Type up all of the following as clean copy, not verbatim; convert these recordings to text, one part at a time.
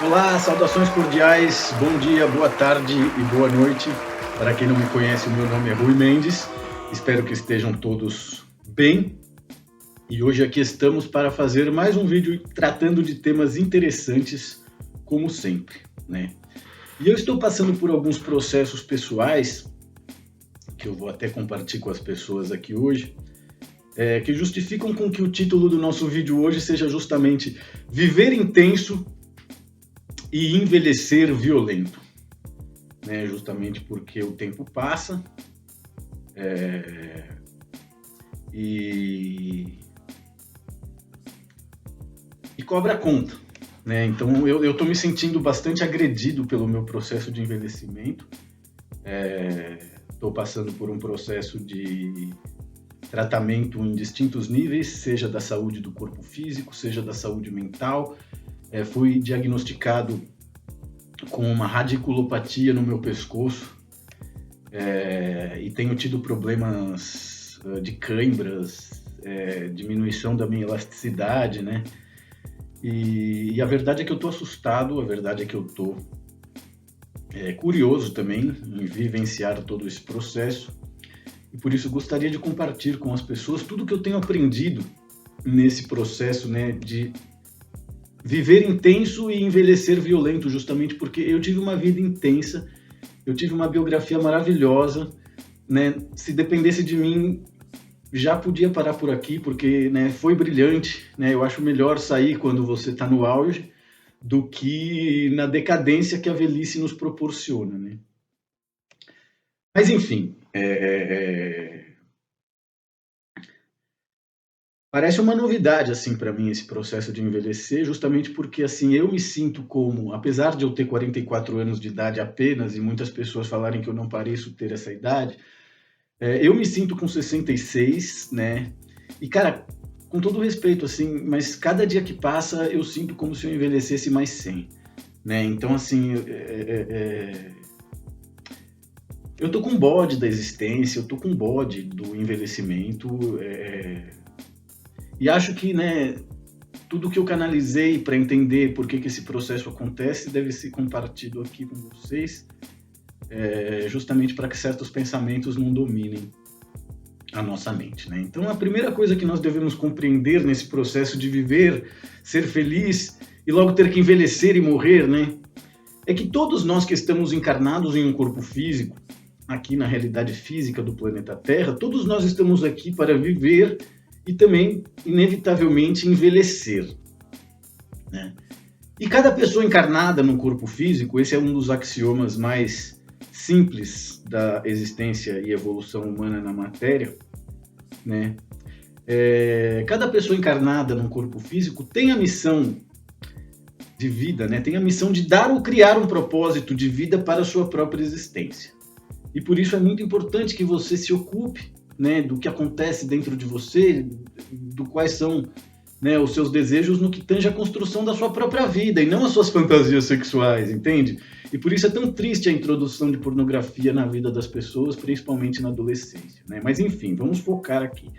Olá, saudações cordiais, bom dia, boa tarde e boa noite. Para quem não me conhece, o meu nome é Rui Mendes, espero que estejam todos bem. E hoje aqui estamos para fazer mais um vídeo tratando de temas interessantes, como sempre, né? E eu estou passando por alguns processos pessoais, que eu vou até compartilhar com as pessoas aqui hoje, que justificam com que o título do nosso vídeo hoje seja justamente Viver Intenso e Envelhecer Violento, né? Justamente porque o tempo passa e cobra a conta, né? Então eu estou me sentindo bastante agredido pelo meu processo de envelhecimento. Estou passando por um processo de tratamento em distintos níveis, seja da saúde do corpo físico, seja da saúde mental. Fui diagnosticado com uma radiculopatia no meu pescoço e tenho tido problemas de câimbras, diminuição da minha elasticidade, né? E a verdade é que eu estou assustado, a verdade é que eu estou curioso também em vivenciar todo esse processo, e por isso gostaria de compartilhar com as pessoas tudo que eu tenho aprendido nesse processo, né, de viver intenso e envelhecer violento, justamente porque eu tive uma vida intensa, eu tive uma biografia maravilhosa, né? Se dependesse de mim, já podia parar por aqui, porque, né, foi brilhante, né? Eu acho melhor sair quando você está no auge do que na decadência que a velhice nos proporciona, né? Mas, enfim, parece uma novidade, assim, para mim, esse processo de envelhecer, justamente porque, assim, eu me sinto como, apesar de eu ter 44 anos de idade apenas, e muitas pessoas falarem que eu não pareço ter essa idade, eu me sinto com 66, né? E, cara, com todo respeito, assim, mas cada dia que passa eu sinto como se eu envelhecesse mais 100, né? Então, assim, eu tô com bode da existência, eu tô com bode do envelhecimento, e acho que, né, tudo que eu canalizei para entender por que esse processo acontece deve ser compartilhado aqui com vocês, justamente para que certos pensamentos não dominem a nossa mente, né? Então, a primeira coisa que nós devemos compreender nesse processo de viver, ser feliz e logo ter que envelhecer e morrer, né, é que todos nós que estamos encarnados em um corpo físico, aqui na realidade física do planeta Terra, todos nós estamos aqui para viver e também, inevitavelmente, envelhecer, né? E cada pessoa encarnada num corpo físico, esse é um dos axiomas mais simples da existência e evolução humana na matéria, né? Cada pessoa encarnada num corpo físico tem a missão de vida, né? Tem a missão de dar ou criar um propósito de vida para a sua própria existência. E por isso é muito importante que você se ocupe, né, do que acontece dentro de você, do quais são, né, os seus desejos no que tange a construção da sua própria vida e não as suas fantasias sexuais, entende? E por isso é tão triste a introdução de pornografia na vida das pessoas, principalmente na adolescência, né? Mas enfim, vamos focar aqui.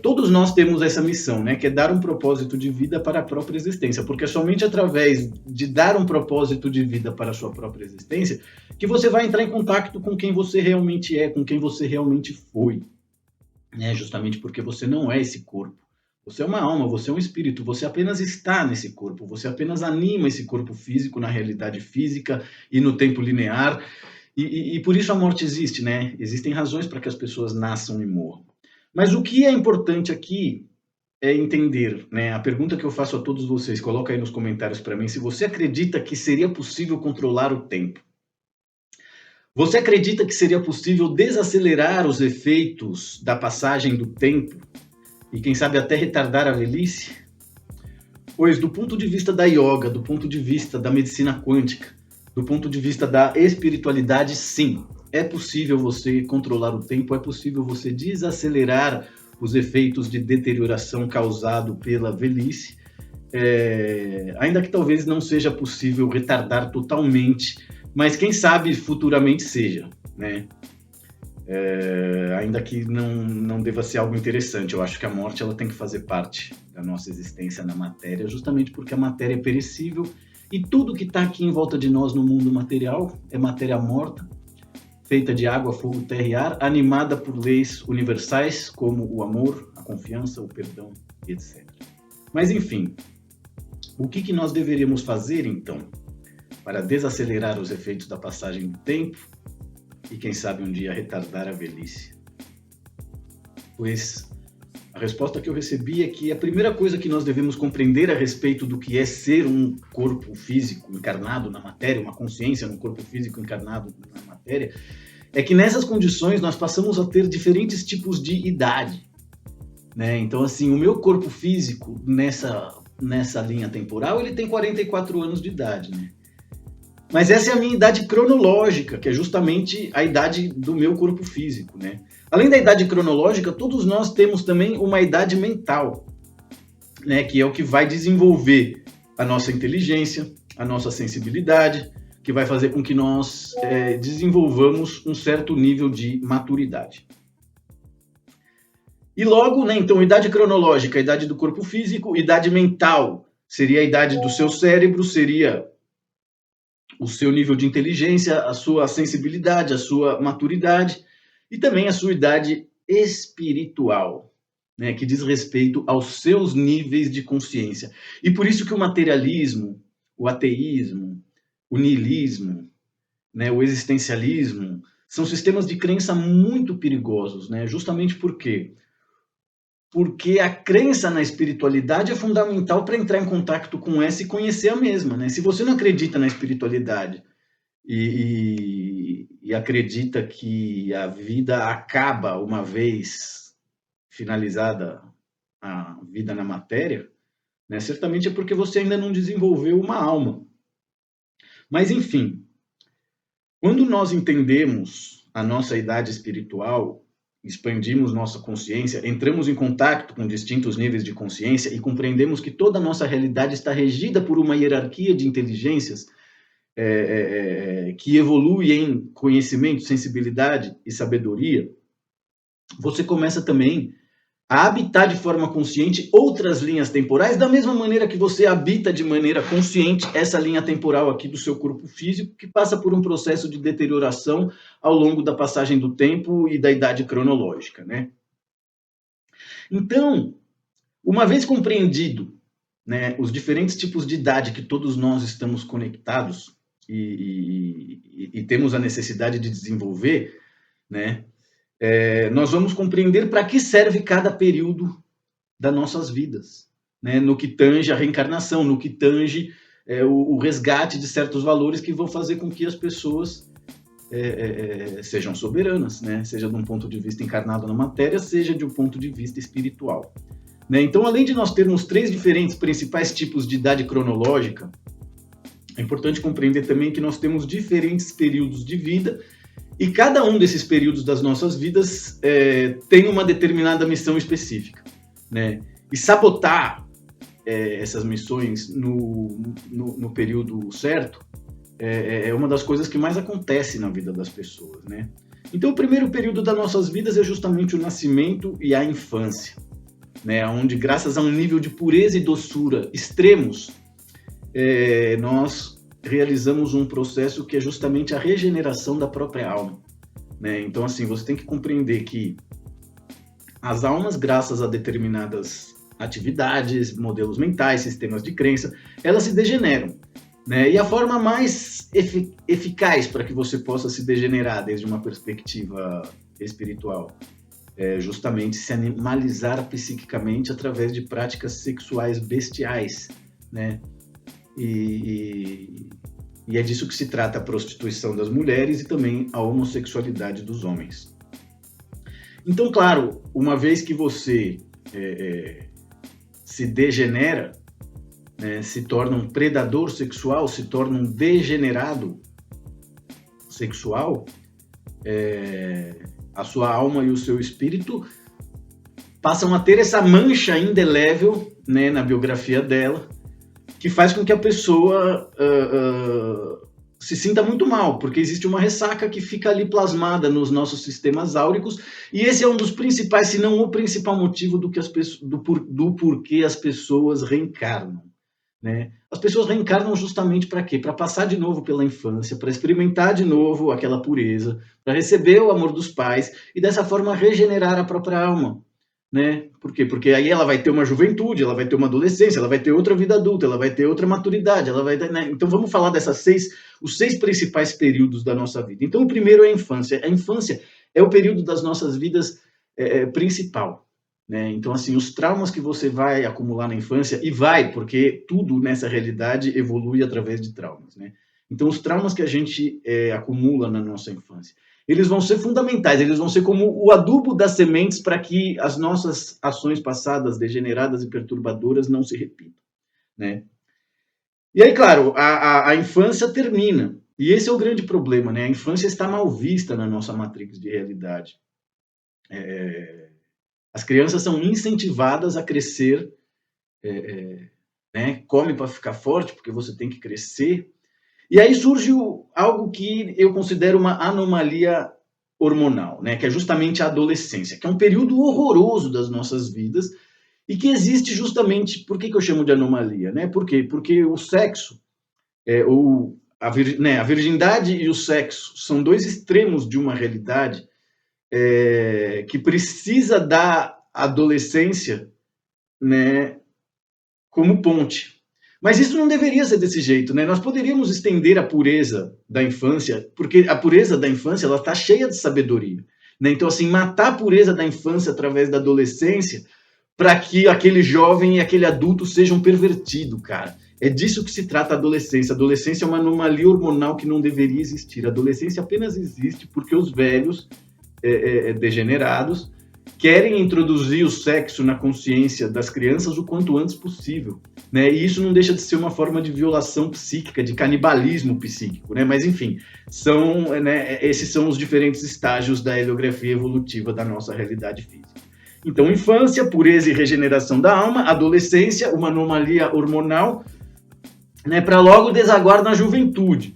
Todos nós temos essa missão, né, que é dar um propósito de vida para a própria existência, porque é somente através de dar um propósito de vida para a sua própria existência que você vai entrar em contato com quem você realmente é, com quem você realmente foi, né? Justamente porque você não é esse corpo. Você é uma alma, você é um espírito, você apenas está nesse corpo, você apenas anima esse corpo físico na realidade física e no tempo linear, e por isso a morte existe, né? Existem razões para que as pessoas nasçam e morram. Mas o que é importante aqui é entender, né? A pergunta que eu faço a todos vocês, coloca aí nos comentários para mim, se você acredita que seria possível controlar o tempo. Você acredita que seria possível desacelerar os efeitos da passagem do tempo e, quem sabe, até retardar a velhice? Pois, do ponto de vista da yoga, do ponto de vista da medicina quântica, do ponto de vista da espiritualidade, sim, é possível você controlar o tempo, é possível você desacelerar os efeitos de deterioração causado pela velhice, ainda que talvez não seja possível retardar totalmente, mas quem sabe futuramente seja, né? ainda que não deva ser algo interessante. Eu acho que a morte ela tem que fazer parte da nossa existência na matéria, justamente porque a matéria é perecível e tudo que está aqui em volta de nós no mundo material é matéria morta, feita de água, fogo, terra e ar, animada por leis universais como o amor, a confiança, o perdão, etc. Mas, enfim, o que nós deveríamos fazer, então, para desacelerar os efeitos da passagem do tempo e, quem sabe, um dia retardar a velhice? Pois a resposta que eu recebi é que a primeira coisa que nós devemos compreender a respeito do que é ser um corpo físico encarnado na matéria, uma consciência num corpo físico encarnado na matéria, é que nessas condições nós passamos a ter diferentes tipos de idade, né? Então, assim, o meu corpo físico nessa linha temporal, ele tem 44 anos de idade, né? Mas essa é a minha idade cronológica, que é justamente a idade do meu corpo físico, né? Além da idade cronológica, todos nós temos também uma idade mental, né? Que é o que vai desenvolver a nossa inteligência, a nossa sensibilidade, que vai fazer com que nós desenvolvamos um certo nível de maturidade. E logo, né, então, idade cronológica, idade do corpo físico, idade mental seria a idade do seu cérebro, seria o seu nível de inteligência, a sua sensibilidade, a sua maturidade e também a sua idade espiritual, né, que diz respeito aos seus níveis de consciência. E por isso que o materialismo, o ateísmo, o niilismo, né, o existencialismo, são sistemas de crença muito perigosos, né? Justamente porque a crença na espiritualidade é fundamental para entrar em contato com essa e conhecer a mesma, né? Se você não acredita na espiritualidade e acredita que a vida acaba uma vez finalizada a vida na matéria, né, certamente é porque você ainda não desenvolveu uma alma. Mas, enfim, quando nós entendemos a nossa idade espiritual, expandimos nossa consciência, entramos em contato com distintos níveis de consciência e compreendemos que toda a nossa realidade está regida por uma hierarquia de inteligências que evolui em conhecimento, sensibilidade e sabedoria, você começa também a habitar de forma consciente outras linhas temporais, da mesma maneira que você habita de maneira consciente essa linha temporal aqui do seu corpo físico, que passa por um processo de deterioração ao longo da passagem do tempo e da idade cronológica, né? Então, uma vez compreendido, né, os diferentes tipos de idade que todos nós estamos conectados e temos a necessidade de desenvolver, né, nós vamos compreender para que serve cada período das nossas vidas, né? No que tange a reencarnação, no que tange o resgate de certos valores que vão fazer com que as pessoas sejam soberanas, né? Seja de um ponto de vista encarnado na matéria, seja de um ponto de vista espiritual, né? Então, além de nós termos 3 diferentes principais tipos de idade cronológica, é importante compreender também que nós temos diferentes períodos de vida e cada um desses períodos das nossas vidas tem uma determinada missão específica, né? E sabotar essas missões no período certo é uma das coisas que mais acontece na vida das pessoas, né? Então, o primeiro período das nossas vidas é justamente o nascimento e a infância, né? Onde, graças a um nível de pureza e doçura extremos, nós realizamos um processo que é justamente a regeneração da própria alma, né? Então, assim, você tem que compreender que as almas, graças a determinadas atividades, modelos mentais, sistemas de crença, elas se degeneram, né? E a forma mais eficaz para que você possa se degenerar desde uma perspectiva espiritual é justamente se animalizar psiquicamente através de práticas sexuais bestiais, né? E é disso que se trata a prostituição das mulheres e também a homossexualidade dos homens. Então, claro, uma vez que você se degenera, né, se torna um predador sexual, se torna um degenerado sexual, a sua alma e o seu espírito passam a ter essa mancha indelével, né, na biografia dela, que faz com que a pessoa se sinta muito mal, porque existe uma ressaca que fica ali plasmada nos nossos sistemas áuricos, e esse é um dos principais, se não o principal motivo do porquê as pessoas reencarnam. Né? As pessoas reencarnam justamente para quê? Para passar de novo pela infância, para experimentar de novo aquela pureza, para receber o amor dos pais e dessa forma regenerar a própria alma. Né? Por quê? Porque aí ela vai ter uma juventude, ela vai ter uma adolescência, ela vai ter outra vida adulta, ela vai ter outra maturidade, ela vai ter, né? Então vamos falar os 6 principais períodos da nossa vida. Então o primeiro é a infância. A infância é o período das nossas vidas principal. Né? Então, assim, os traumas que você vai acumular na infância, e vai, porque tudo nessa realidade evolui através de traumas. Né? Então, os traumas que a gente acumula na nossa infância, eles vão ser fundamentais, eles vão ser como o adubo das sementes para que as nossas ações passadas, degeneradas e perturbadoras, não se repitam. Né? E aí, claro, a infância termina. E esse é o grande problema, né? A infância está mal vista na nossa matrix de realidade. As crianças são incentivadas a crescer, né? Come para ficar forte, porque você tem que crescer. E aí surge algo que eu considero uma anomalia hormonal, né? Que é justamente a adolescência, que é um período horroroso das nossas vidas e que existe justamente... Por que eu chamo de anomalia? Né? Por quê? Porque o sexo, a virgindade e o sexo são dois extremos de uma realidade que precisa da adolescência, né, como ponte. Mas isso não deveria ser desse jeito, né? Nós poderíamos estender a pureza da infância, porque a pureza da infância ela está cheia de sabedoria. Né? Então, assim, matar a pureza da infância através da adolescência para que aquele jovem e aquele adulto sejam pervertidos, cara. É disso que se trata a adolescência. A adolescência é uma anomalia hormonal que não deveria existir. A adolescência apenas existe porque os velhos degenerados querem introduzir o sexo na consciência das crianças o quanto antes possível. Né? E isso não deixa de ser uma forma de violação psíquica, de canibalismo psíquico. Né? Mas, enfim, esses são os diferentes estágios da heliografia evolutiva da nossa realidade física. Então, infância, pureza e regeneração da alma, adolescência, uma anomalia hormonal, né, para logo desaguar na juventude,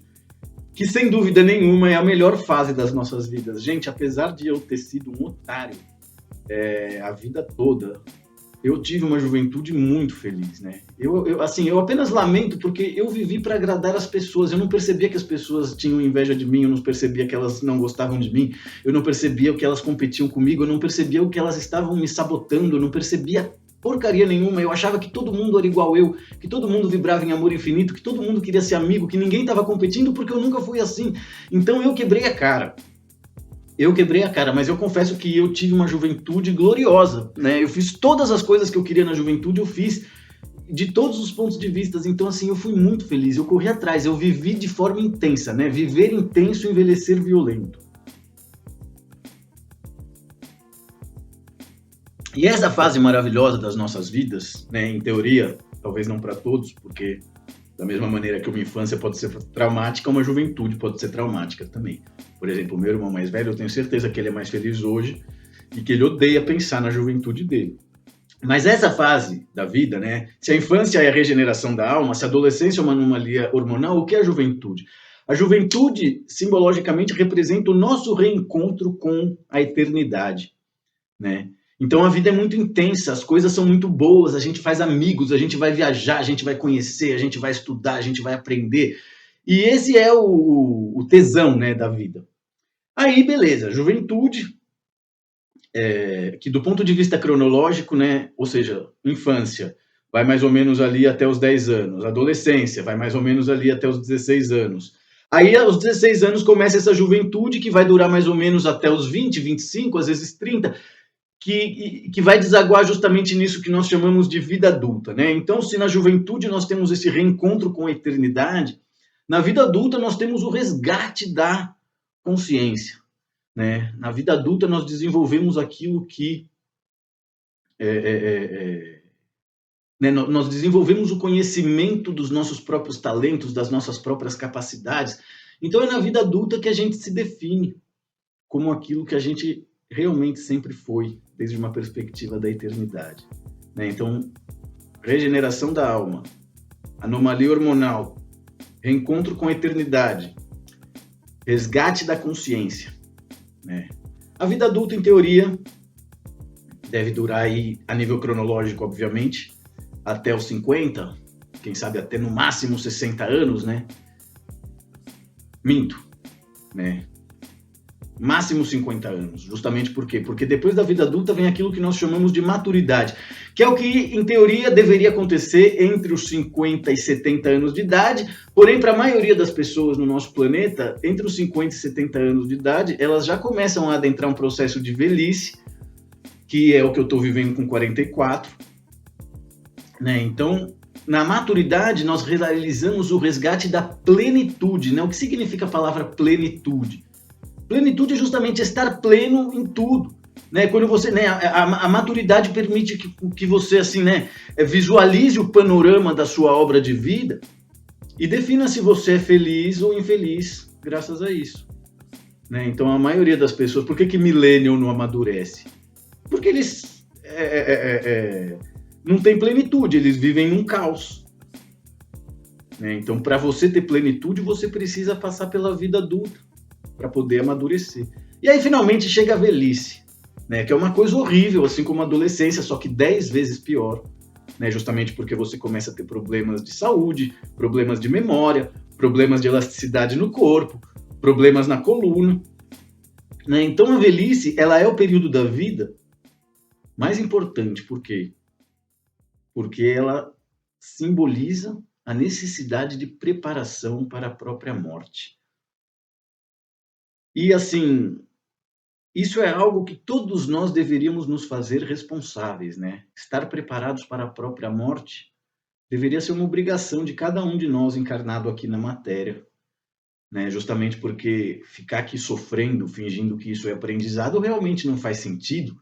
que sem dúvida nenhuma é a melhor fase das nossas vidas. Gente, apesar de eu ter sido um otário a vida toda, eu tive uma juventude muito feliz, né? Eu apenas lamento porque eu vivi para agradar as pessoas. Eu não percebia que as pessoas tinham inveja de mim, eu não percebia que elas não gostavam de mim, eu não percebia o que elas competiam comigo, eu não percebia o que elas estavam me sabotando, eu não percebia porcaria nenhuma. Eu achava que todo mundo era igual eu, que todo mundo vibrava em amor infinito, que todo mundo queria ser amigo, que ninguém estava competindo, porque eu nunca fui assim. Então eu quebrei a cara. Mas eu confesso que eu tive uma juventude gloriosa, né? Eu fiz todas as coisas que eu queria na juventude, eu fiz de todos os pontos de vista. Então, assim, eu fui muito feliz, eu corri atrás, eu vivi de forma intensa, né? Viver intenso, envelhecer violento. E essa fase maravilhosa das nossas vidas, né? Em teoria, talvez não para todos, porque da mesma maneira que uma infância pode ser traumática, uma juventude pode ser traumática também. Por exemplo, o meu irmão mais velho, eu tenho certeza que ele é mais feliz hoje e que ele odeia pensar na juventude dele. Mas essa fase da vida, né? Se a infância é a regeneração da alma, se a adolescência é uma anomalia hormonal, o que é a juventude? A juventude, simbologicamente, representa o nosso reencontro com a eternidade, né? Então a vida é muito intensa, as coisas são muito boas, a gente faz amigos, a gente vai viajar, a gente vai conhecer, a gente vai estudar, a gente vai aprender. E esse é o tesão, né, da vida. Aí, beleza, juventude, que do ponto de vista cronológico, né, ou seja, infância, vai mais ou menos ali até os 10 anos, adolescência, vai mais ou menos ali até os 16 anos. Aí, aos 16 anos, começa essa juventude, que vai durar mais ou menos até os 20, 25, às vezes 30, que vai desaguar justamente nisso que nós chamamos de vida adulta, né? Então, se na juventude nós temos esse reencontro com a eternidade, na vida adulta nós temos o resgate da consciência, né? Na vida adulta nós desenvolvemos aquilo que né? Nós desenvolvemos o conhecimento dos nossos próprios talentos, das nossas próprias capacidades. Então, é na vida adulta que a gente se define como aquilo que a gente realmente sempre foi, desde uma perspectiva da eternidade. Né? Então, regeneração da alma, anomalia hormonal, reencontro com a eternidade, resgate da consciência, né? A vida adulta, em teoria, deve durar aí, a nível cronológico, obviamente, até os 50, quem sabe até no máximo 60 anos, né? Minto, né? Máximo 50 anos, justamente por quê? Porque depois da vida adulta vem aquilo que nós chamamos de maturidade, que é o que, em teoria, deveria acontecer entre os 50 e 70 anos de idade, porém, para a maioria das pessoas no nosso planeta, entre os 50 e 70 anos de idade, elas já começam a adentrar um processo de velhice, que é o que eu estou vivendo com 44, né? Então, na maturidade, nós realizamos o resgate da plenitude, né? O que significa a palavra plenitude? Plenitude é justamente estar pleno em tudo, né? Quando você, né, a maturidade permite que você, assim, né, visualize o panorama da sua obra de vida e defina se você é feliz ou infeliz graças a isso, né? Então, a maioria das pessoas, por que millennial não amadurece? Porque eles não têm plenitude, eles vivem num caos, né? Então, para você ter plenitude, você precisa passar pela vida adulta para poder amadurecer. E aí, finalmente, chega a velhice, né? Que é uma coisa horrível, assim como a adolescência, só que 10 vezes pior, né? Justamente porque você começa a ter problemas de saúde, problemas de memória, problemas de elasticidade no corpo, problemas na coluna, né? Então, a velhice, ela é o período da vida mais importante. Por quê? Porque ela simboliza a necessidade de preparação para a própria morte. E, assim, isso é algo que todos nós deveríamos nos fazer responsáveis, né? Estar preparados para a própria morte deveria ser uma obrigação de cada um de nós encarnado aqui na matéria, né? Justamente porque ficar aqui sofrendo, fingindo que isso é aprendizado, realmente não faz sentido,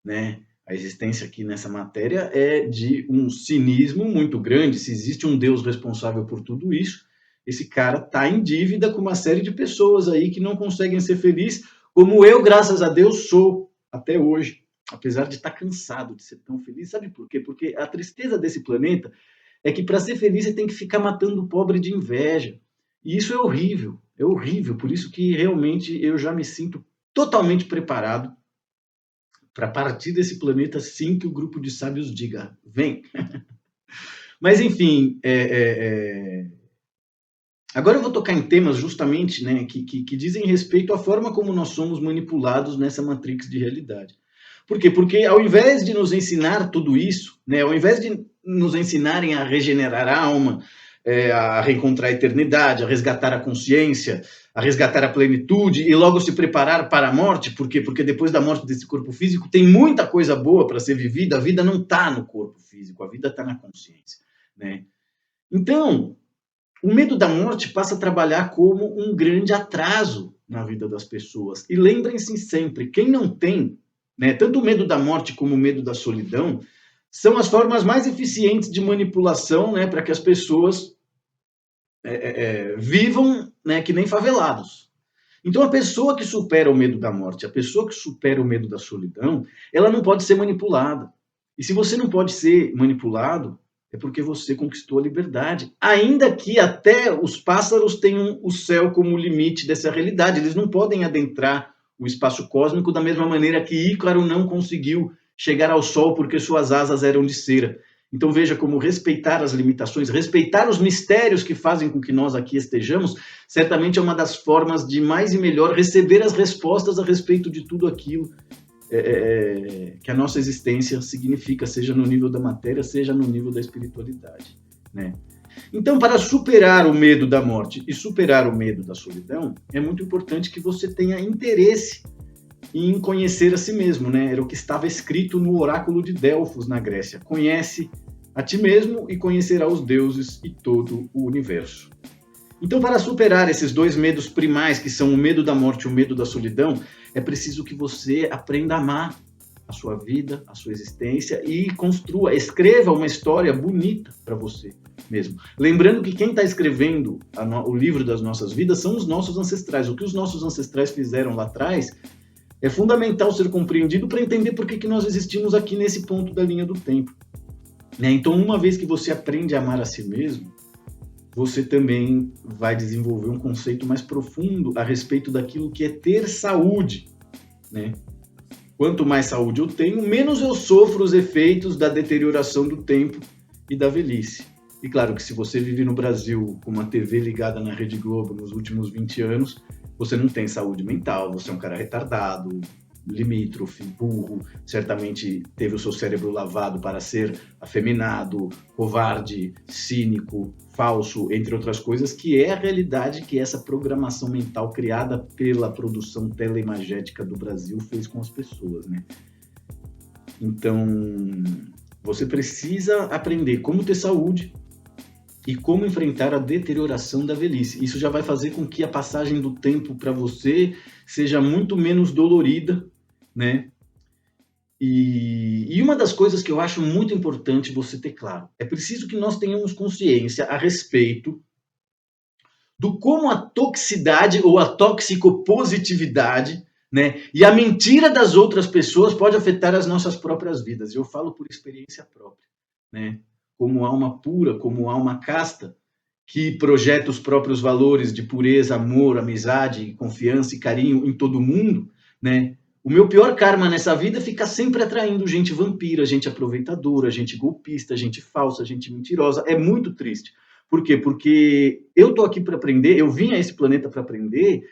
né? A existência aqui nessa matéria é de um cinismo muito grande. Se existe um Deus responsável por tudo isso, esse cara está em dívida com uma série de pessoas aí que não conseguem ser felizes, como eu, graças a Deus, sou até hoje, apesar de estar cansado de ser tão feliz. Sabe por quê? Porque a tristeza desse planeta é que para ser feliz você tem que ficar matando o pobre de inveja. E isso é horrível. Por isso que realmente eu já me sinto totalmente preparado para partir desse planeta assim que o grupo de sábios diga, vem. Mas, enfim, agora eu vou tocar em temas justamente, né, que dizem respeito à forma como nós somos manipulados nessa matrix de realidade. Por quê? Porque ao invés de nos ensinar tudo isso, né, ao invés de nos ensinarem a regenerar a alma, a reencontrar a eternidade, a resgatar a consciência, a resgatar a plenitude e logo se preparar para a morte, por quê? Porque depois da morte desse corpo físico tem muita coisa boa para ser vivida, a vida não está no corpo físico, a vida está na consciência, né? Então, o medo da morte passa a trabalhar como um grande atraso na vida das pessoas. E lembrem-se sempre, quem não tem, né, tanto o medo da morte como o medo da solidão, são as formas mais eficientes de manipulação, né, para que as pessoas vivam, né, que nem favelados. Então, a pessoa que supera o medo da morte, a pessoa que supera o medo da solidão, ela não pode ser manipulada. E se você não pode ser manipulado, é porque você conquistou a liberdade. Ainda que até os pássaros tenham o céu como limite dessa realidade. Eles não podem adentrar o espaço cósmico da mesma maneira que Ícaro não conseguiu chegar ao sol porque suas asas eram de cera. Então veja como respeitar as limitações, respeitar os mistérios que fazem com que nós aqui estejamos, certamente é uma das formas de mais e melhor receber as respostas a respeito de tudo aquilo que a nossa existência significa, seja no nível da matéria, seja no nível da espiritualidade, né? Então, para superar o medo da morte e superar o medo da solidão, é muito importante que você tenha interesse em conhecer a si mesmo, né? Era o que estava escrito no oráculo de Delfos, na Grécia. Conhece a ti mesmo e conhecerá os deuses e todo o universo. Então, para superar esses dois medos primais, que são o medo da morte e o medo da solidão, é preciso que você aprenda a amar a sua vida, a sua existência e construa, escreva uma história bonita para você mesmo. Lembrando que quem está escrevendo o livro das nossas vidas são os nossos ancestrais. O que os nossos ancestrais fizeram lá atrás é fundamental ser compreendido para entender por que nós existimos aqui nesse ponto da linha do tempo, né? Então, uma vez que você aprende a amar a si mesmo, você também vai desenvolver um conceito mais profundo a respeito daquilo que é ter saúde, né? Quanto mais saúde eu tenho, menos eu sofro os efeitos da deterioração do tempo e da velhice. E claro que se você vive no Brasil com uma TV ligada na Rede Globo nos últimos 20 anos, você não tem saúde mental, você é um cara retardado, limítrofe, burro, certamente teve o seu cérebro lavado para ser afeminado, covarde, cínico, falso, entre outras coisas, que é a realidade que essa programação mental criada pela produção teleimagética do Brasil fez com as pessoas, né? Então, você precisa aprender como ter saúde e como enfrentar a deterioração da velhice. Isso já vai fazer com que a passagem do tempo para você seja muito menos dolorida, né? E uma das coisas que eu acho muito importante você ter claro, é preciso que nós tenhamos consciência a respeito do como a toxicidade ou a toxicopositividade, né, e a mentira das outras pessoas pode afetar as nossas próprias vidas. Eu falo por experiência própria, né? Como alma pura, como alma casta, que projeta os próprios valores de pureza, amor, amizade, confiança e carinho em todo mundo, né? O meu pior karma nessa vida é ficar sempre atraindo gente vampira, gente aproveitadora, gente golpista, gente falsa, gente mentirosa. É muito triste. Por quê? Porque eu tô aqui para aprender, eu vim a esse planeta para aprender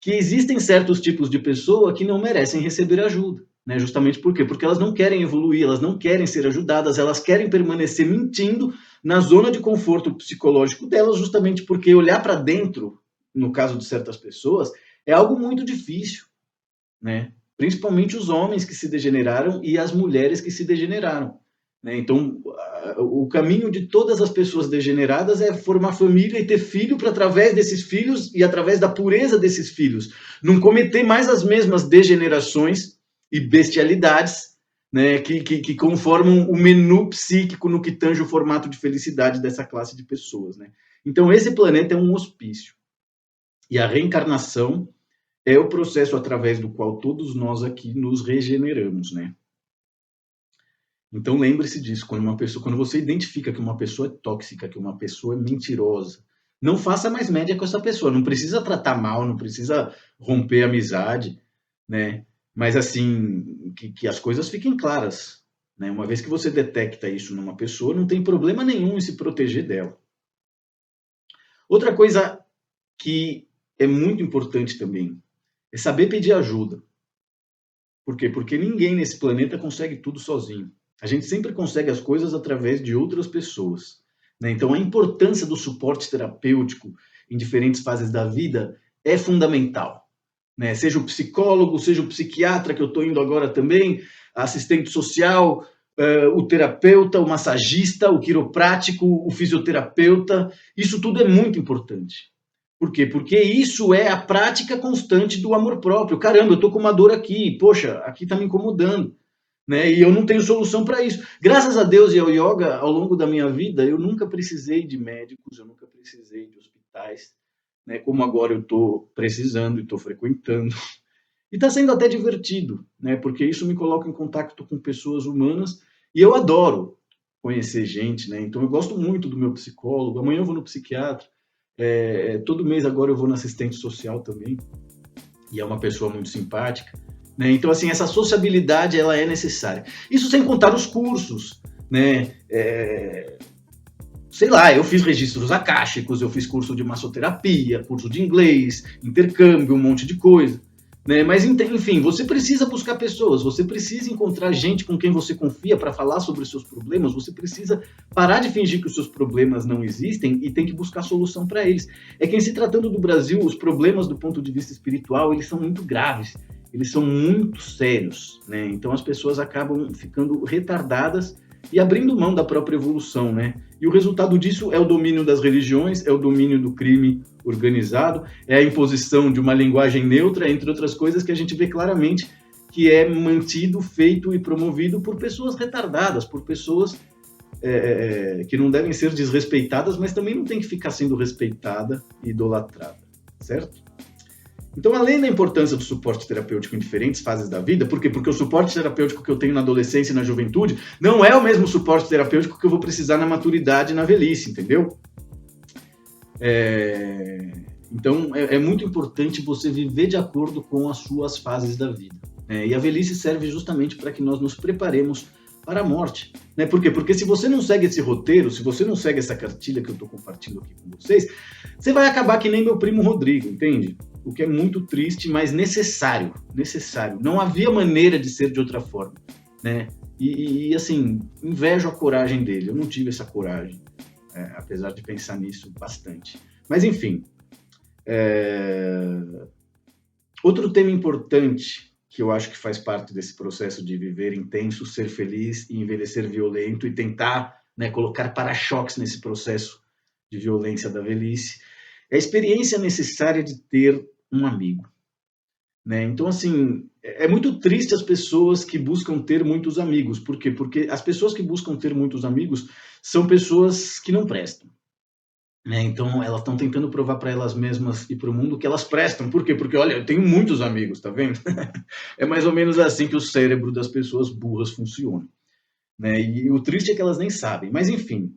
que existem certos tipos de pessoa que não merecem receber ajuda. Né? Justamente por quê? Porque elas não querem evoluir, elas não querem ser ajudadas, elas querem permanecer mentindo na zona de conforto psicológico delas, justamente porque olhar para dentro, no caso de certas pessoas, é algo muito difícil, né? Principalmente os homens que se degeneraram e as mulheres que se degeneraram. Né? Então, o caminho de todas as pessoas degeneradas é formar família e ter filho para, através desses filhos e através da pureza desses filhos, não cometer mais as mesmas degenerações e bestialidades, né, que conformam o menu psíquico no que tange o formato de felicidade dessa classe de pessoas. Né? Então, esse planeta é um hospício. E a reencarnação é o processo através do qual todos nós aqui nos regeneramos, né? Então lembre-se disso, quando você identifica que uma pessoa é tóxica, que uma pessoa é mentirosa, não faça mais média com essa pessoa, não precisa tratar mal, não precisa romper a amizade, né? Mas assim, que as coisas fiquem claras, né? Uma vez que você detecta isso numa pessoa, não tem problema nenhum em se proteger dela. Outra coisa que é muito importante também é saber pedir ajuda. Por quê? Porque ninguém nesse planeta consegue tudo sozinho. A gente sempre consegue as coisas através de outras pessoas. Né? Então, a importância do suporte terapêutico em diferentes fases da vida é fundamental. Né? Seja o psicólogo, seja o psiquiatra, que eu estou indo agora também, assistente social, o terapeuta, o massagista, o quiroprático, o fisioterapeuta, isso tudo é muito importante. Por quê? Porque isso é a prática constante do amor próprio. Caramba, eu estou com uma dor aqui, poxa, aqui está me incomodando. Né? E eu não tenho solução para isso. Graças a Deus e ao yoga, ao longo da minha vida, eu nunca precisei de médicos, eu nunca precisei de hospitais, né? Como agora eu estou precisando e estou frequentando. E está sendo até divertido, né? Porque isso me coloca em contato com pessoas humanas e eu adoro conhecer gente. Né? Então eu gosto muito do meu psicólogo, amanhã eu vou no psiquiatra, todo mês agora eu vou no assistente social também, e é uma pessoa muito simpática. Né? Então, assim, essa sociabilidade ela é necessária. Isso sem contar os cursos, né? Sei lá, eu fiz registros akáshicos, eu fiz curso de massoterapia, curso de inglês, intercâmbio, um monte de coisa. Né? Mas, enfim, você precisa buscar pessoas, você precisa encontrar gente com quem você confia para falar sobre os seus problemas, você precisa parar de fingir que os seus problemas não existem e tem que buscar solução para eles. É que, em se tratando do Brasil, os problemas do ponto de vista espiritual, eles são muito graves. Eles são muito sérios, né? Então as pessoas acabam ficando retardadas e abrindo mão da própria evolução, né? E o resultado disso é o domínio das religiões, é o domínio do crime organizado, é a imposição de uma linguagem neutra, entre outras coisas que a gente vê claramente que é mantido, feito e promovido por pessoas retardadas, por pessoas que não devem ser desrespeitadas, mas também não tem que ficar sendo respeitada e idolatrada, certo? Então, além da importância do suporte terapêutico em diferentes fases da vida, por quê? Porque o suporte terapêutico que eu tenho na adolescência e na juventude não é o mesmo suporte terapêutico que eu vou precisar na maturidade e na velhice, entendeu? Então, é muito importante você viver de acordo com as suas fases da vida. E a velhice serve justamente para que nós nos preparemos para a morte. Por quê? Porque se você não segue esse roteiro, se você não segue essa cartilha que eu estou compartilhando aqui com vocês, você vai acabar que nem meu primo Rodrigo, entende? O que é muito triste, mas necessário. Não havia maneira de ser de outra forma. E assim, invejo a coragem dele. Eu não tive essa coragem, apesar de pensar nisso bastante. Mas enfim, outro tema importante que eu acho que faz parte desse processo de viver intenso, ser feliz e envelhecer violento e tentar colocar para-choques nesse processo de violência da velhice, é a experiência necessária de ter um amigo. Então, assim, é muito triste as pessoas que buscam ter muitos amigos. Por quê? Porque as pessoas que buscam ter muitos amigos são pessoas que não prestam. Então, elas estão tentando provar para elas mesmas e para o mundo que elas prestam. Por quê? Porque, olha, eu tenho muitos amigos, tá vendo? É mais ou menos assim que o cérebro das pessoas burras funciona. E o triste é que elas nem sabem. Mas, enfim,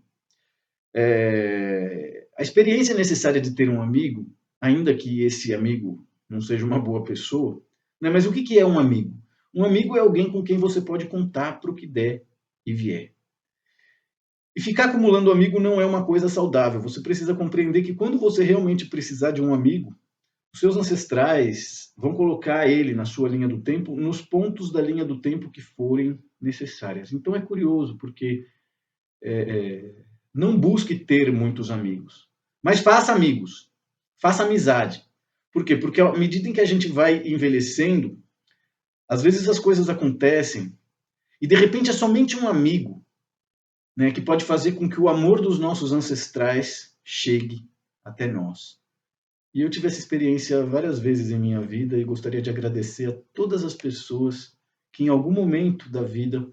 a experiência necessária de ter um amigo, ainda que esse amigo não seja uma boa pessoa, mas o que é um amigo? Um amigo é alguém com quem você pode contar para o que der e vier. E ficar acumulando amigo não é uma coisa saudável. Você precisa compreender que quando você realmente precisar de um amigo, os seus ancestrais vão colocar ele na sua linha do tempo, nos pontos da linha do tempo que forem necessárias. Então é curioso, porque não busque ter muitos amigos, mas faça amigos, faça amizade. Por quê? Porque à medida em que a gente vai envelhecendo, às vezes as coisas acontecem e de repente é somente um amigo que pode fazer com que o amor dos nossos ancestrais chegue até nós. E eu tive essa experiência várias vezes em minha vida e gostaria de agradecer a todas as pessoas que em algum momento da vida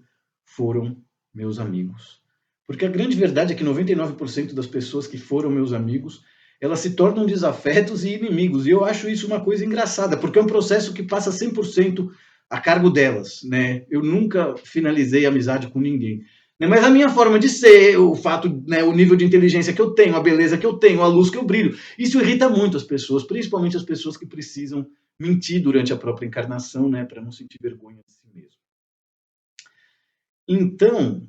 foram meus amigos. Porque a grande verdade é que 99% das pessoas que foram meus amigos, elas se tornam desafetos e inimigos. E eu acho isso uma coisa engraçada, porque é um processo que passa 100% a cargo delas. Eu nunca finalizei amizade com ninguém. Mas a minha forma de ser, o fato, o nível de inteligência que eu tenho, a beleza que eu tenho, a luz que eu brilho, isso irrita muito as pessoas, principalmente as pessoas que precisam mentir durante a própria encarnação, para não sentir vergonha de si mesmo. Então,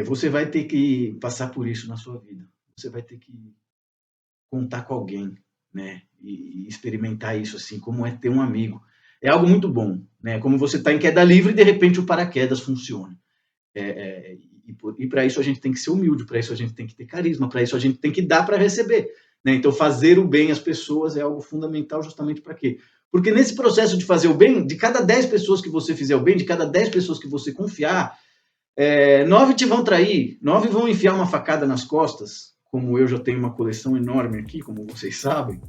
você vai ter que passar por isso na sua vida. Você vai ter que contar com alguém, e experimentar isso, assim, como é ter um amigo. É algo muito bom, como você está em queda livre e de repente o paraquedas funciona. E para isso a gente tem que ser humilde, para isso a gente tem que ter carisma, para isso a gente tem que dar para receber. Então, fazer o bem às pessoas é algo fundamental justamente para quê? Porque nesse processo de fazer o bem, de cada 10 pessoas que você fizer o bem, de cada 10 pessoas que você confiar, 9 te vão trair, 9 vão enfiar uma facada nas costas, como eu já tenho uma coleção enorme aqui, como vocês sabem.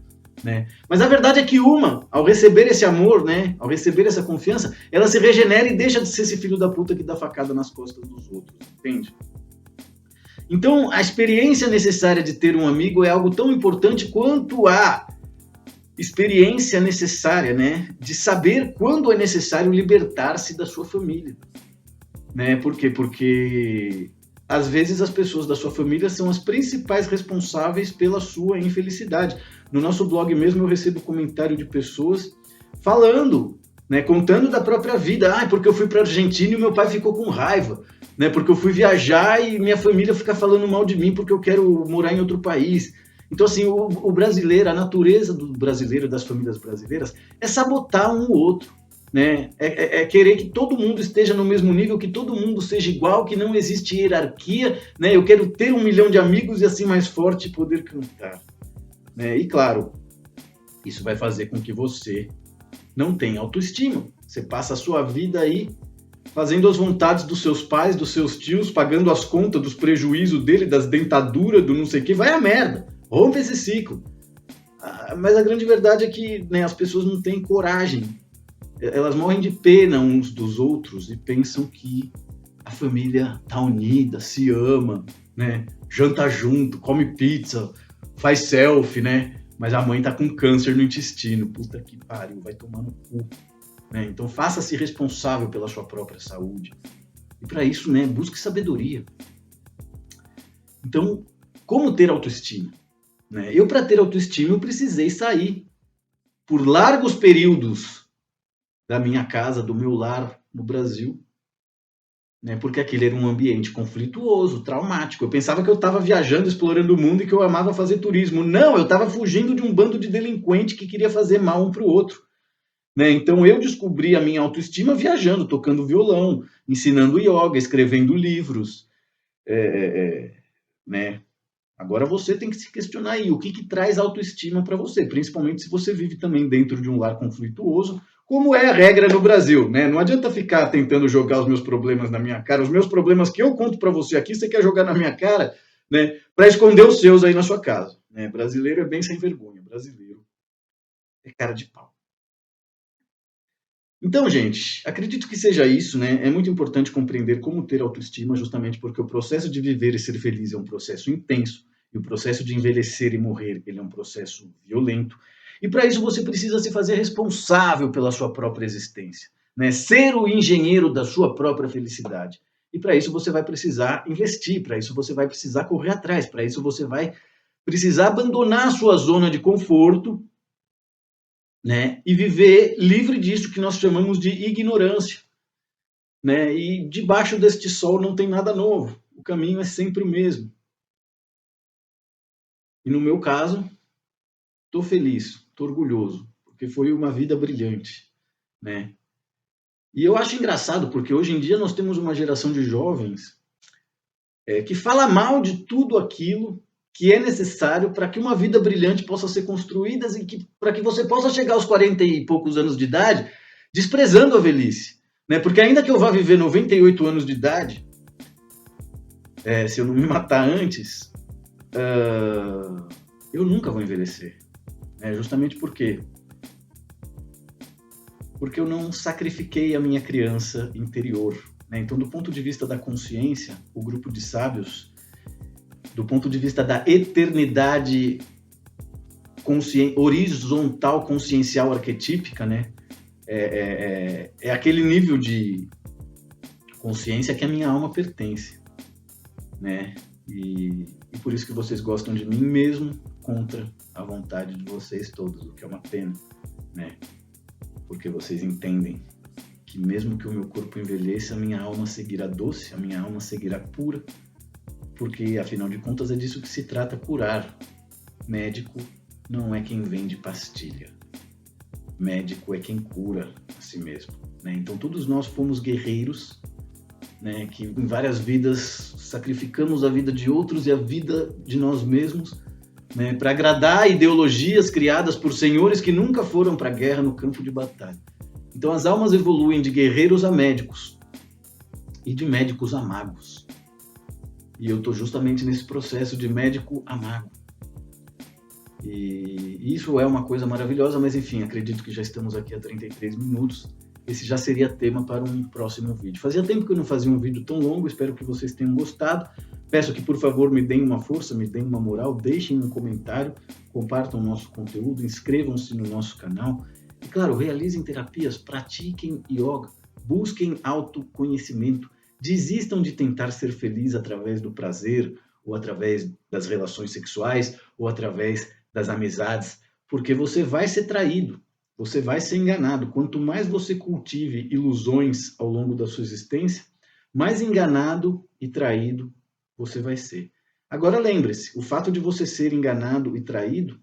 Mas a verdade é que uma, ao receber esse amor, ao receber essa confiança, ela se regenera e deixa de ser esse filho da puta que dá facada nas costas dos outros, entende? Então, a experiência necessária de ter um amigo é algo tão importante quanto a experiência necessária, de saber quando é necessário libertar-se da sua família. Por quê? Porque às vezes as pessoas da sua família são as principais responsáveis pela sua infelicidade. No nosso blog mesmo eu recebo comentário de pessoas falando, contando da própria vida. Porque eu fui para a Argentina e meu pai ficou com raiva, porque eu fui viajar e minha família fica falando mal de mim porque eu quero morar em outro país. Então, assim, o brasileiro, a natureza do brasileiro, das famílias brasileiras, é sabotar um ou outro. É querer que todo mundo esteja no mesmo nível, que todo mundo seja igual, que não existe hierarquia. Eu quero ter 1 milhão de amigos e assim mais forte poder cantar. E claro, isso vai fazer com que você não tenha autoestima. Você passa a sua vida aí fazendo as vontades dos seus pais, dos seus tios, pagando as contas dos prejuízos dele, das dentaduras, do não sei o que, vai a merda. Rompe esse ciclo. Mas a grande verdade é que as pessoas não têm coragem. Elas morrem de pena uns dos outros e pensam que a família tá unida, se ama, janta junto, come pizza, faz selfie, mas a mãe tá com câncer no intestino. Puta que pariu, vai tomar no cu. Então faça-se responsável pela sua própria saúde. E para isso, busque sabedoria. Então, como ter autoestima? né? Eu, para ter autoestima, eu precisei sair por largos períodos da minha casa, do meu lar no Brasil, né? Porque aquele era um ambiente conflituoso, traumático. Eu pensava que eu estava viajando, explorando o mundo e que eu amava fazer turismo. Não, eu estava fugindo de um bando de delinquente que queria fazer mal um para o outro, né? Então eu descobri a minha autoestima viajando, tocando violão, ensinando yoga, escrevendo livros, né? Agora você tem que se questionar aí, o que, que traz autoestima para você, principalmente se você vive também dentro de um lar conflituoso, como é a regra no Brasil, né? Não adianta ficar tentando jogar os meus problemas na minha cara, os meus problemas que eu conto para você aqui, você quer jogar na minha cara, né? Para esconder os seus aí na sua casa, né? Brasileiro é bem sem vergonha, brasileiro é cara de pau. Então, gente, acredito que seja isso, né? É muito importante compreender como ter autoestima, justamente porque o processo de viver e ser feliz é um processo intenso, e o processo de envelhecer e morrer, ele é um processo violento. E para isso você precisa se fazer responsável pela sua própria existência, né? Ser o engenheiro da sua própria felicidade. E para isso você vai precisar investir, para isso você vai precisar correr atrás, para isso você vai precisar abandonar a sua zona de conforto, né? E viver livre disso que nós chamamos de ignorância, né? E debaixo deste sol não tem nada novo. O caminho é sempre o mesmo. E no meu caso, estou feliz, estou orgulhoso, porque foi uma vida brilhante, né? E eu acho engraçado, porque hoje em dia nós temos uma geração de jovens que fala mal de tudo aquilo que é necessário para que uma vida brilhante possa ser construída e que, para que você possa chegar aos 40 e poucos anos de idade desprezando a velhice, né? Porque ainda que eu vá viver 98 anos de idade, se eu não me matar antes, eu nunca vou envelhecer, né? Justamente porque eu não sacrifiquei a minha criança interior, né? Então, do ponto de vista da consciência, o grupo de sábios, do ponto de vista da eternidade horizontal, consciencial, arquetípica, né? É aquele nível de consciência que a minha alma pertence, né? E por isso que vocês gostam de mim mesmo contra a vontade de vocês todos, o que é uma pena, né? Porque vocês entendem que mesmo que o meu corpo envelheça, a minha alma seguirá doce, a minha alma seguirá pura, porque afinal de contas é disso que se trata, curar. Médico não é quem vende pastilha. Médico é quem cura a si mesmo, né? Então todos nós fomos guerreiros, né, que em várias vidas sacrificamos a vida de outros e a vida de nós mesmos, né, para agradar ideologias criadas por senhores que nunca foram para a guerra no campo de batalha. Então as almas evoluem de guerreiros a médicos e de médicos a magos. E eu estou justamente nesse processo de médico a mago. E isso é uma coisa maravilhosa, mas enfim, acredito que já estamos aqui há 33 minutos. Esse já seria tema para um próximo vídeo. Fazia tempo que eu não fazia um vídeo tão longo, espero que vocês tenham gostado. Peço que, por favor, me deem uma força, me deem uma moral, deixem um comentário, compartam o nosso conteúdo, inscrevam-se no nosso canal. E, claro, realizem terapias, pratiquem yoga, busquem autoconhecimento, desistam de tentar ser feliz através do prazer, ou através das relações sexuais, ou através das amizades, porque você vai ser traído. Você vai ser enganado. Quanto mais você cultive ilusões ao longo da sua existência, mais enganado e traído você vai ser. Agora lembre-se, o fato de você ser enganado e traído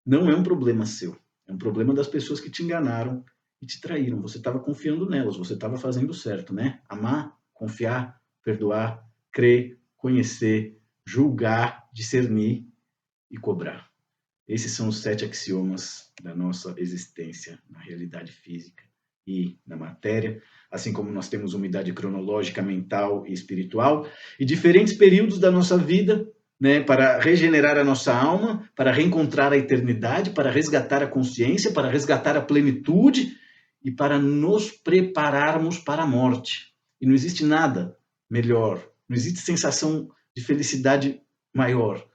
não é um problema seu. É um problema das pessoas que te enganaram e te traíram. Você estava confiando nelas, você estava fazendo certo, né? Amar, confiar, perdoar, crer, conhecer, julgar, discernir e cobrar. Esses são os 7 axiomas da nossa existência na realidade física e na matéria, assim como nós temos unidade cronológica, mental e espiritual, e diferentes períodos da nossa vida, né, para regenerar a nossa alma, para reencontrar a eternidade, para resgatar a consciência, para resgatar a plenitude e para nos prepararmos para a morte. E não existe nada melhor, não existe sensação de felicidade maior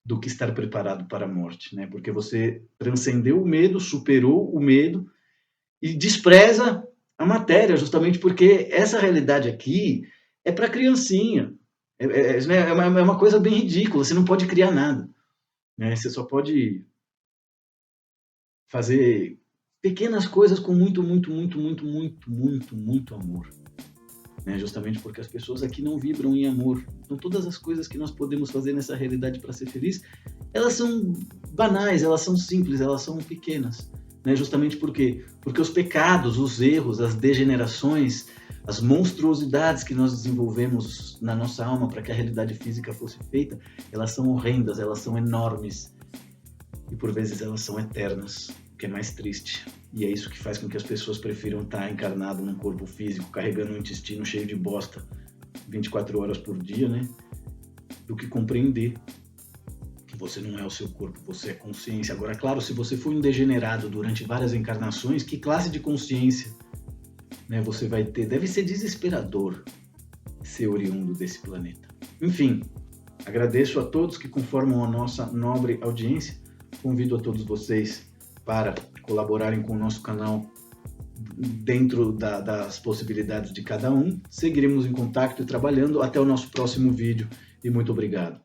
do que estar preparado para a morte, né? Porque você transcendeu o medo, superou o medo e despreza a matéria, justamente porque essa realidade aqui é para criancinha. É uma coisa bem ridícula, você não pode criar nada. né? Você só pode fazer pequenas coisas com muito, muito, muito, muito, muito, muito, muito amor, né? Justamente porque as pessoas aqui não vibram em amor. Então, todas as coisas que nós podemos fazer nessa realidade para ser feliz, elas são banais, elas são simples, elas são pequenas, né? Justamente porque os pecados, os erros, as degenerações, as monstruosidades que nós desenvolvemos na nossa alma para que a realidade física fosse feita, elas são horrendas, elas são enormes e por vezes elas são eternas, o que é mais triste. E é isso que faz com que as pessoas prefiram estar encarnado num corpo físico, carregando um intestino cheio de bosta 24 horas por dia, né? Do que compreender que você não é o seu corpo, você é consciência. Agora, claro, se você foi um degenerado durante várias encarnações, que classe de consciência, né, você vai ter? Deve ser desesperador ser oriundo desse planeta. Enfim, agradeço a todos que conformam a nossa nobre audiência. Convido a todos vocês para colaborarem com o nosso canal dentro das possibilidades de cada um. Seguiremos em contato e trabalhando. Até o nosso próximo vídeo e muito obrigado.